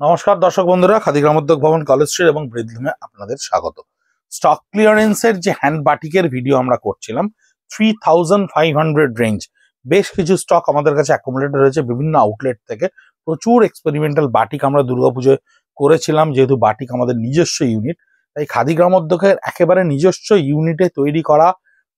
নমস্কার দর্শক বন্ধুরা, খাদি গ্রামোদ্যোগ ভবন, কলেজ স্ট্রিট এবং ব্রিদলুমে আপনাদের স্বাগত। স্টক ক্লিয়ারেন্সের যে হ্যান্ড বাটিকের ভিডিও আমরা করছিলাম 3500 রেঞ্জ, বেশ কিছু স্টক আমাদের কাছে অ্যাকুমুলেটেড হয়েছে বিভিন্ন আউটলেট থেকে। প্রচুর এক্সপেরিমেন্টাল বাটিক আমরা দুর্গাপুজোয় করেছিলাম, যেহেতু বাটিক আমাদের নিজস্ব ইউনিট, তাই খাদি গ্রামোদ্যোগের একেবারে নিজস্ব ইউনিটে তৈরি করা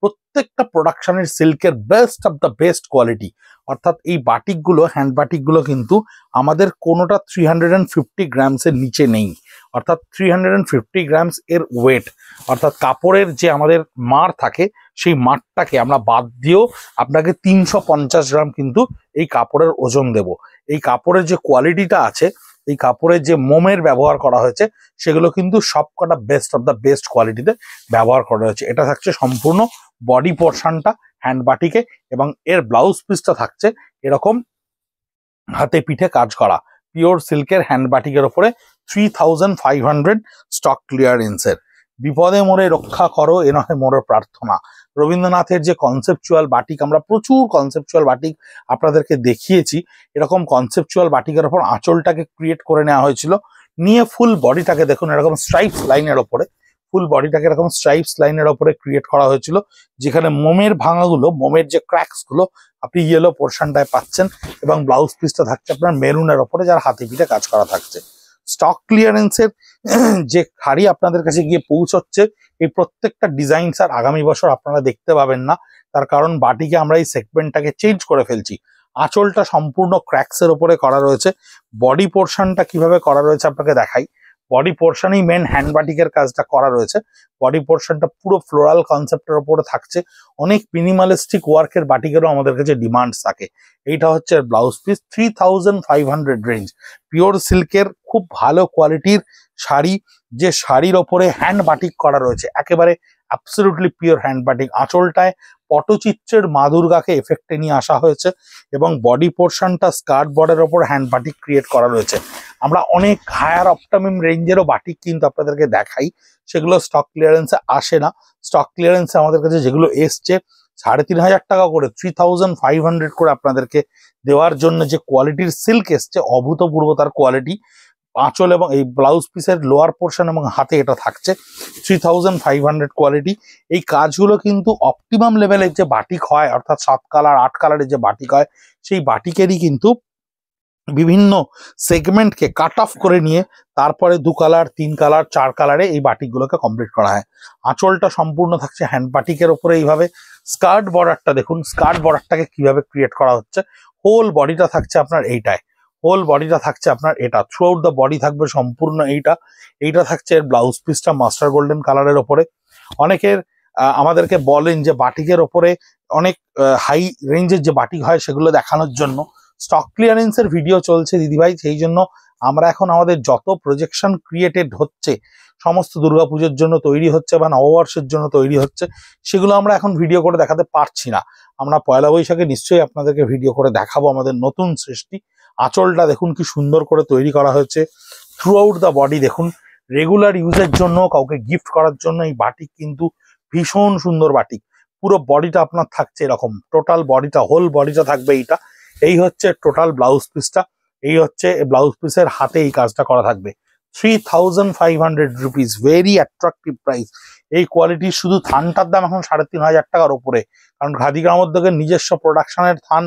প্রত্যেকটা প্রোডাকশনের সিল্কের best of the best quality. অর্থাৎ এই বাটিকগুলো, হ্যান্ড বাটিকগুলো কিন্তু আমাদের কোনোটা 350 গ্রামসের নিচে নেই। অর্থাৎ 350 গ্রামস এর ওয়েট, অর্থাৎ কাপড়ের যে আমাদের মার থাকে সেই মারটাকে আমরা বাদ দিয়েও আপনাকে 350 গ্রাম কিন্তু এই কাপড়ের ওজন দেব। এই কাপড়ের যে কোয়ালিটিটা আছে, এই কাপড়ের যে মোমের ব্যবহার করা হয়েছে, সেগুলো কিন্তু সবকটা বেস্ট অফ দ্য বেস্ট কোয়ালিটিতে ব্যবহার করা হয়েছে। এটা থাকছে সম্পূর্ণ বডি পোর্শনটা হ্যান্ড বাটিকে, এবং এর ব্লাউজ পিসটা থাকছে এরকম হাতে পিঠে কাজ করা পিওর সিল্কের হ্যান্ড বাটিকের ওপরে 3500 স্টক ক্লিয়ারেন্সের। বিপদে মোরে রক্ষা করো এ নহে মোর প্রার্থনা, রবীন্দ্রনাথের যে কনসেপচুয়াল বাটিক, আমরা প্রচুর কনসেপচুয়াল বাটিক আপনাদেরকে দেখিয়েছি। এরকম কনসেপচুয়াল বাটিকের ওপর আঁচলটাকে ক্রিয়েট করে নেওয়া হয়েছিল, নিয়ে ফুল বডিটাকে দেখুন এরকম স্ট্রাইপস লাইনের ওপরে, ফুল বডিটাকে এরকম স্ট্রাইপস লাইনের ওপরে ক্রিয়েট করা হয়েছিল, যেখানে মোমের ভাঙাগুলো, মোমের যে ক্র্যাকস গুলো আপনি ইয়েলো পোর্শনটায় পাচ্ছেন, এবং ব্লাউজ পিসটা থাকছে আপনার মেরুনের ওপরে, যার হাতে পিঠে কাজ করা থাকছে। স্টক ক্লিয়ারেন্সের যে শাড়ি আপনাদের কাছে গিয়ে পৌঁছচ্ছে, এই প্রত্যেকটা ডিজাইন আর আগামী বছর আপনারা দেখতে পাবেন না, তার কারণ বাটিকে আমরা এই সেগমেন্টটাকে চেঞ্জ করে ফেলছি। আঁচলটা সম্পূর্ণ ক্র্যাক্সের ওপরে করা রয়েছে। বডি পোর্শনটা কিভাবে করা রয়েছে আপনাকে দেখাই। বডি পোর্শনেই মেন হ্যান্ড বাটিকের কাজটা করা রয়েছে। বডি পোর্শনটা পুরো ফ্লোরাল কনসেপ্টের ওপরে থাকছে। অনেক মিনিমালিস্টিক ওয়ার্কের বাটিকেরও আমাদের কাছে ডিমান্ড থাকে। এইটা হচ্ছে ব্লাউজ পিস, 3500 রেঞ্জ, পিওর সিল্কের খুব ভালো কোয়ালিটির শাড়ি, যে শাড়ির ওপরে হ্যান্ড বাটিক করা রয়েছে, একেবারে অ্যাবসলিউটলি পিওর হ্যান্ড বাটিক। আঁচলটায় পটচিত্রের মা দুর্গাকে এফেক্টে নিয়ে আসা হয়েছে, এবং বডি পোর্শনটা স্কার্ট বর্ডারের ওপর হ্যান্ড বাটিক ক্রিয়েট করা রয়েছে। আমরা অনেক হায়ার অপটামিম রেঞ্জেরও বাটিক কিন্তু আপনাদেরকে দেখাই, সেগুলো স্টক ক্লিয়ারেন্সে আসে না। স্টক ক্লিয়ারেন্সে আমাদের কাছে যেগুলো এসছে 3500 টাকা করে, 3500 করে আপনাদেরকে দেওয়ার জন্য যে কোয়ালিটির সিল্ক এসছে, অভূতপূর্ব তার কোয়ালিটি। আঁচল এবং এই ব্লাউজ পিসের লোয়ার পোর্শন এবং হাতে এটা থাকছে 3500 কোয়ালিটি। এই কাজগুলো কিন্তু অপটিমাম লেভেলের যে বাটিক হয়, অর্থাৎ 7 কালার 8 কালারের যে বাটিক হয়, সেই বাটিকেরই কিন্তু বিভিন্ন সেগমেন্টকে কাট অফ করে নিয়ে তারপরে 2 কালার 3 কালার 4 কালারে এই বাটিকগুলোকে কমপ্লিট করা হয়। আঁচলটা সম্পূর্ণ থাকছে হ্যান্ড বাটিকের ওপরে এইভাবে। স্কার্ট বর্ডারটা দেখুন, স্কার্ট বর্ডারটাকে কিভাবে ক্রিয়েট করা হচ্ছে। হোল বডিটা থাকছে আপনার এইটায়, হোল বডিটা থাকছে আপনার এটা, থ্রু আউট দ্য বডি থাকবে সম্পূর্ণ এইটা থাকছে এর ব্লাউজ পিসটা মাস্টার গোল্ডেন কালারের ওপরে। অনেকের আমাদেরকে বলেন যে বাটিকের ওপরে অনেক হাই রেঞ্জের যে বাটিক হয় সেগুলো দেখানোর জন্য। স্টক ক্লিয়ারেন্সের ভিডিও চলছে দিদিভাই, সেই জন্য আমরা এখন আমাদের যত প্রজেকশন ক্রিয়েটেড হচ্ছে, সমস্ত দুর্গাপুজোর জন্য তৈরি হচ্ছে বা নববর্ষের জন্য তৈরি হচ্ছে, সেগুলো আমরা এখন ভিডিও করে দেখাতে পারছি না। আমরা পয়লা বৈশাখে নিশ্চয়ই আপনাদেরকে ভিডিও করে দেখাবো আমাদের নতুন সৃষ্টি। আঁচলটা দেখুন কি সুন্দর করে তৈরি করা হয়েছে, থ্রু আউট দ্য বডি দেখুন। রেগুলার ইউজের জন্য, কাউকে গিফট করার জন্য এই বাটিক কিন্তু ভীষণ সুন্দর বাটিক। পুরো বডিটা আপনার থাকছে এরকম, টোটাল বডিটা, হোল বডিটা থাকবে এইটা। এই হচ্ছে টোটাল ব্লাউজ পিসটা, এই হচ্ছে ব্লাউজ পিসের হাতে এই কাজটা করা থাকবে। 3500 রুপিস, ভেরি অ্যাট্রাকটিভ প্রাইস। এই কোয়ালিটির শুধু থানটার দাম এখন 3500 টাকার ওপরে, কারণ খাদি গ্রামোদ্যোগের নিজস্ব প্রোডাকশনের থান,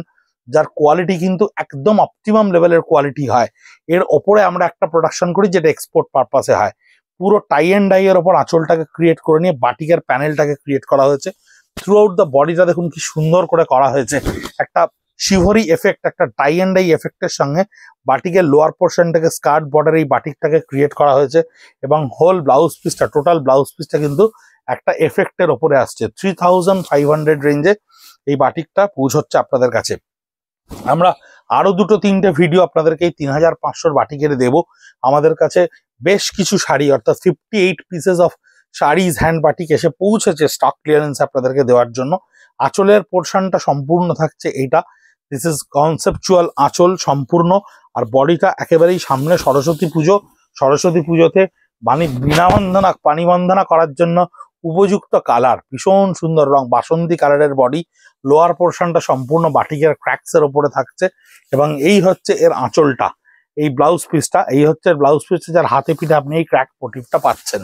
যার কোয়ালিটি কিন্তু একদম অপটিমাম লেভেলের কোয়ালিটি হয়। এর ওপরে আমরা একটা প্রোডাকশন করি যেটা এক্সপোর্ট পারপাসে হয়। পুরো টাই অ্যান্ড ডাই এর ওপর আঁচলটাকে ক্রিয়েট করে নিয়ে বাটিকের প্যানেলটাকে ক্রিয়েট করা হয়েছে। থ্রু আউট দ্য বডিটা দেখুন কি সুন্দর করে করা হয়েছে, একটা শিভরি এফেক্ট, একটা টাই অ্যান্ড ডাই এফেক্টের সঙ্গে বাটিকের লোয়ার পোর্শনটাকে স্কার্ট বর্ডারে এই বাটিকটাকে ক্রিয়েট করা হয়েছে, এবং হোল ব্লাউজ পিসটা, টোটাল ব্লাউজ পিসটা কিন্তু একটা এফেক্টের ওপরে আসছে। 3500 রেঞ্জে এই বাটিকটা পৌঁছচ্ছে আপনাদের কাছে। আমরা আরো 2-3টে ভিডিও আপনাদেরকে এই 3500 বাটিকের দেবো। আমাদের কাছে বেশ কিছু শাড়ি, অর্থাৎ 58 pieces of saris hand batik এসে পৌঁছেছে স্টক ক্লিয়ারেন্স আপনাদেরকে দেওয়ার জন্য। আঁচলের পোর্শনটা সম্পূর্ণ থাকছে এইটা, দিস ইজ কনসেপচুয়াল আঁচল সম্পূর্ণ। আর বডিটা একেবারেই সামনে সরস্বতী পুজো, সরস্বতী পুজোতে পানি বন্দনা করার জন্য উপযুক্ত কালার, ভীষণ সুন্দর রং, বাসন্তী কালারের বডি। লোয়ার পোর্শনটা সম্পূর্ণ বাটিকের ক্র্যাক্সের ওপরে থাকছে, এবং এই হচ্ছে এর আঁচলটা। এই ব্লাউজ পিসটা, এই হচ্ছে ব্লাউজ পিসটা, যার হাতে পিঠে আপনি এই ক্র্যাক মোটিভটা পাচ্ছেন।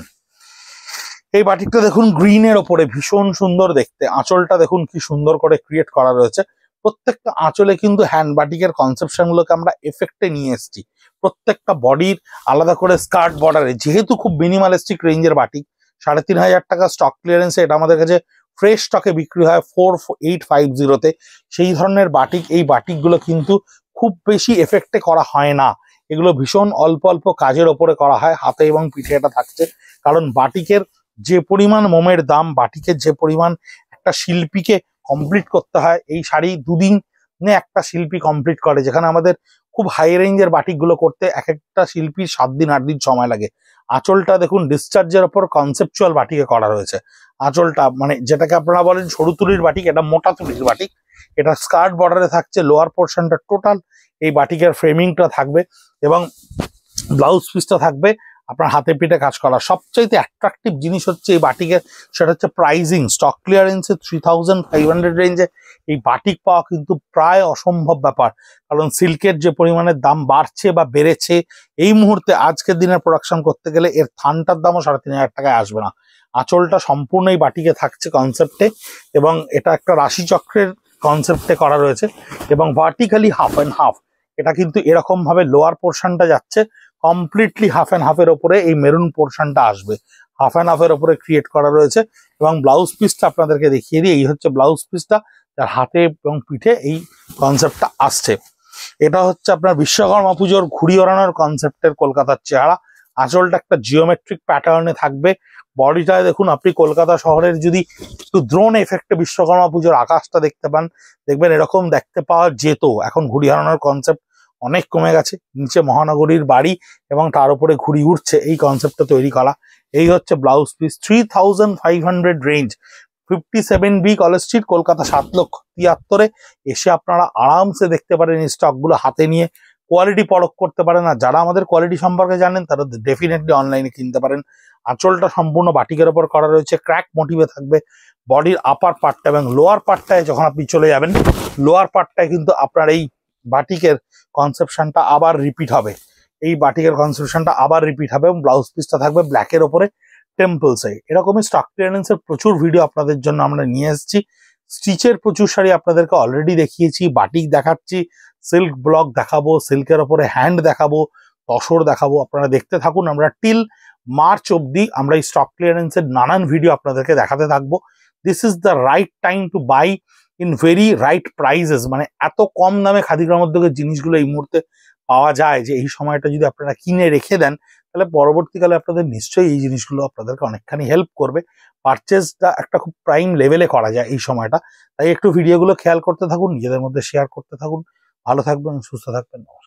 এই বাটিকটা দেখুন গ্রিনের ওপরে ভীষণ সুন্দর দেখতে, আঁচলটা দেখুন কি সুন্দর করে ক্রিয়েট করা রয়েছে। প্রত্যেকটা আঁচলে কিন্তু হ্যান্ড বাটিকের কনসেপশন গুলোকে আমরা এফেক্টে নিয়ে এসেছি। প্রত্যেকটা বডির আলাদা করে স্কার্ট বর্ডারে, যেহেতু খুব মিনিমালিস্টিক রেঞ্জের বাটিক, 3,500 টাকা স্টক ক্লিয়ারেন্সে এটা আমাদের কাছে ফ্রেশ স্টকে বিক্রি হয় 4850-তে। সেই ধরনের বাটিক, এই বাটিকগুলো কিন্তু খুব বেশি এফেক্টে করা হয় না, এগুলো ভীষণ অল্প অল্প কাজের ওপরে করা হয়। হাতে এবং পিঠে এটা থাকছে, কারণ বাটিকের যে পরিমাণ মোমের দাম, বাটিকের যে পরিমাণ একটা শিল্পীকে কমপ্লিট করতে হয়, এই শাড়ি 2 দিনে একটা শিল্পী কমপ্লিট করে, যেখানে আমাদের খুব হাই রেঞ্জের বাটিকগুলো করতে এক একটা শিল্পীর 7 দিন 8 দিন সময় লাগে। আঁচলটা দেখুন ডিসচার্জের ওপর কনসেপচুয়াল বাটিকে করা রয়েছে। আঁচলটা মানে যেটাকে আপনারা বলেন সরু তুলির বাটিক, এটা মোটা তুলির বাটিক। এটা স্কার্ট বর্ডারে থাকছে, লোয়ার পোর্শনটা টোটাল এই বাটিকের ফ্রেমিংটা থাকবে এবং ব্লাউজ পিসটা থাকবে আপনার হাতে পিঠে কাজ করা। সবচাইতে অ্যাট্রাকটিভ জিনিস হচ্ছে এই বাটিকের, সেটা হচ্ছে প্রাইজিং। স্টক ক্লিয়ারেন্সে 3500 রেঞ্জে এই বাটিক পাওয়া কিন্তু প্রায় অসম্ভব ব্যাপার, কারণ সিল্কের যে পরিমাণে দাম বাড়ছে বা বেড়েছে, এই মুহূর্তে আজকের দিনের প্রোডাকশন করতে গেলে এর থানটার দামও 3500 টাকায় আসবে না। আঁচলটা সম্পূর্ণ এই বাটিকে থাকছে কনসেপ্টে, এবং এটা একটা রাশিচক্রের কনসেপ্টে করা রয়েছে, এবং ভার্টিক্যালি হাফ অ্যান্ড হাফ। এটা কিন্তু এরকম ভাবে লোয়ার পোর্শনটা যাচ্ছে কমপ্লিটলি হাফ অ্যান্ড হাফের ওপরে, এই মেরুন পোর্শনটা আসবে হাফ অ্যান্ড হাফের ওপরে ক্রিয়েট করা রয়েছে। এবং ব্লাউজ পিসটা আপনাদেরকে দেখিয়ে দিই, এই হচ্ছে ব্লাউজ পিসটা, যার হাতে এবং পিঠে এই কনসেপ্টটা আসছে। এটা হচ্ছে আপনার বিশ্বকর্মা পুজোর ঘুড়ি ওড়ানোর কনসেপ্টের কলকাতার চেহারা। আঁচলটা একটা জিওমেট্রিক প্যাটার্নে থাকবে। বডিটায় দেখুন, আপনি কলকাতা শহরের যদি একটু দ্রোণ এফেক্টে বিশ্বকর্মা পুজোর আকাশটা দেখতে পান, দেখবেন এরকম দেখতে পাওয়া যেত। এখন ঘুড়ি ওড়ানোর কনসেপ্ট অনেক কমে গেছে, নিচে মহানগরীর বাড়ি এবং তার উপরে ঘুড়ি উঠছে, এই কনসেপ্টটা তৈরি করা। এই হচ্ছে blouse piece, 3500 range, 57B college street, Kolkata 7,73,000 এসে আপনারা আরামসে দেখতে পারেন এই স্টকগুলো হাতে নিয়ে, কোয়ালিটি পরখ করতে পারেন। আর যারা আমাদের কোয়ালিটি সম্পর্কে জানেন তারা ডেফিনেটলি অনলাইনে কিনতে পারেন। আঁচলটা সম্পূর্ণ বাটিকের ওপর করা রয়েছে, ক্র্যাক মোটিভে থাকবে বডির আপার পার্টটা, এবং লোয়ার পার্টটায় যখন আপনি চলে যাবেন, লোয়ার পার্টটায় কিন্তু আপনার এই বাটিকের কনসেপশনটা আবার রিপিট হবে, এই বাটিকের কনসেপশনটা আবার রিপিট হবে, এবং ব্লাউজ পিসটা থাকবে ব্ল্যাকের ওপরে টেম্পলসে। এরকমই স্টক ক্লিয়ারেন্সের প্রচুর ভিডিও আপনাদের জন্য আমরা নিয়ে এসেছি। স্টিচের প্রচুর শাড়ি আপনাদেরকে অলরেডি দেখিয়েছি, বাটিক দেখাচ্ছি, সিল্ক ব্লক দেখাবো, সিল্কের ওপরে হ্যান্ড দেখাবো, তসর দেখাবো। আপনারা দেখতে থাকুন, আমরা টিল মার্চ অবধি আমরা এই স্টক ক্লিয়ারেন্সের নানান ভিডিও আপনাদেরকে দেখাতে থাকবো। This is the right time to buy in very right prices. মানে এত কম দামে খাদি গ্রামোদ্যোগের জিনিসগুলো এই মুহূর্তে পাওয়া যায়, যে এই সময়টা যদি আপনারা কিনে রেখে দেন, তাহলে পরবর্তীকালে আপনাদের নিশ্চয়ই এই জিনিসগুলো আপনাদেরকে অনেকখানি হেল্প করবে। পারচেসটা একটা খুব প্রাইম লেভেলে করা যায় এই সময়টা। তাই একটু ভিডিওগুলো খেয়াল করতে থাকুন, নিজেদের মধ্যে শেয়ার করতে থাকুন। ভালো থাকবেন, সুস্থ থাকবেন, নমস্কার।